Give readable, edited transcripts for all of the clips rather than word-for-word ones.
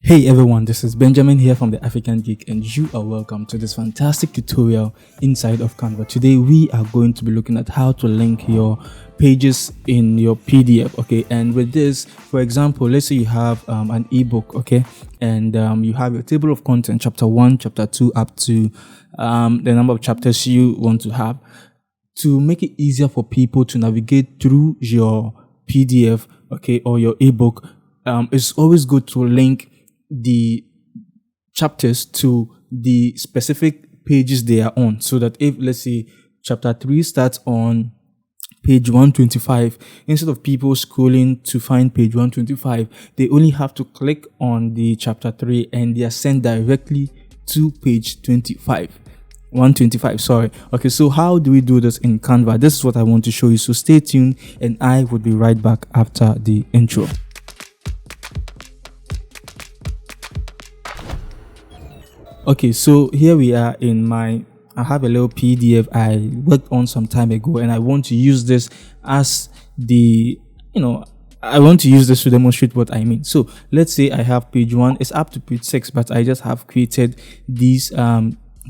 Hey everyone, this is Benjamin here from the African Geek, and you are welcome to this fantastic tutorial inside of Canva. Today we are going to be looking at how to link your pages in your PDF. Okay, and with this, for example, let's say you have an ebook, okay, and you have your table of content, chapter 1, chapter 2, up to the number of chapters you want to have. To make it easier for people to navigate through your PDF, okay, or your ebook, it's always good to link the chapters to the specific pages they are on, so that if, let's say, chapter 3 starts on page 125, instead of people scrolling to find page 125, they only have to click on the chapter 3 and they are sent directly to page 125. Sorry. Okay, so how do we do this in Canva? This is what I want to show you, so stay tuned and I will be right back after the intro. Okay, so here we are I have a little PDF I worked on some time ago, and I want to use this as I want to use this to demonstrate what I mean. So let's say I have page 1, it's up to page 6, but I just have created these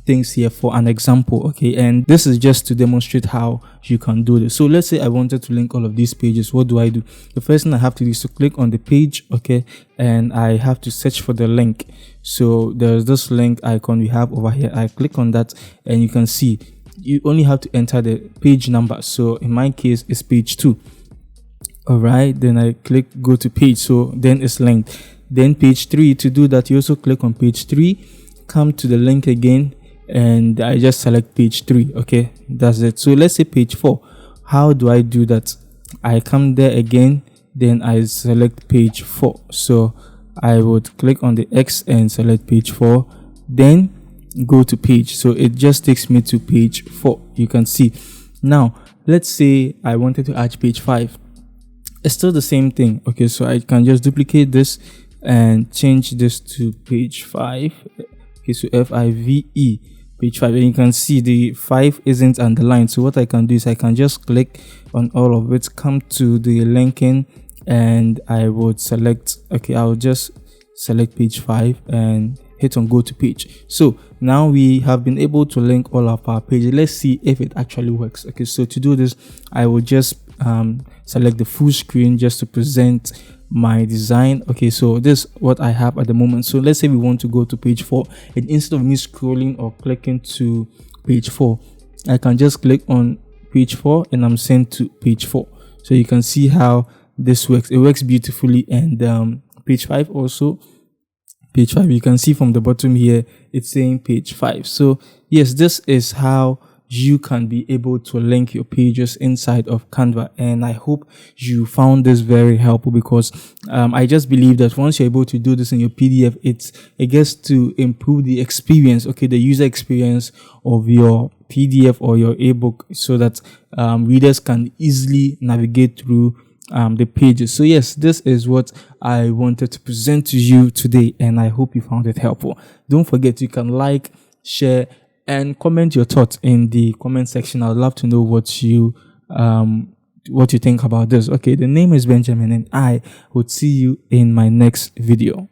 things here for an example. Okay, and this is just to demonstrate how you can do this. So let's say I wanted to link all of these pages. What do? The first thing I have to do is to click on the page, okay, and I have to search for the link. So there's this link icon we have over here. I click on that and you can see you only have to enter the page number. So in my case it's page 2. All right, then I click go to page, so then it's linked. Then page 3, to do that you also click on page 3, come to the link again, and I just select page 3. Okay, that's it. So let's say page 4. How do I do that? I come there again, then I select page 4. So I would click on the X and select page 4, then go to page. So it just takes me to page 4. You can see. Now let's say I wanted to add page 5. It's still the same thing. Okay, so I can just duplicate this and change this to page 5. Okay, so FIVE, page 5, and you can see the 5 isn't underlined. So what I can do is I can just click on all of it, come to the linking, and I would select, okay, I'll just select page 5 and hit on go to page. So now we have been able to link all of our pages. Let's see if it actually works. Okay, so to do this, I will just select the full screen just to present my design. Okay, so this is what I have at the moment. So let's say we want to go to page 4, and instead of me scrolling or clicking to page 4, I can just click on page 4 and I'm sent to page 4. So you can see how this works. It works beautifully. And page 5 also, page 5, you can see from the bottom here it's saying page 5. So yes, this is how you can be able to link your pages inside of Canva, and I hope you found this very helpful, because I just believe that once you're able to do this in your PDF, it gets to improve the experience, okay, the user experience of your PDF or your ebook, so that readers can easily navigate through the pages. So yes, this is what I wanted to present to you today, and I hope you found it helpful. Don't forget, you can like, share, and comment your thoughts in the comment section. I'd love to know what you think about this. Okay, the name is Benjamin, and I would see you in my next video.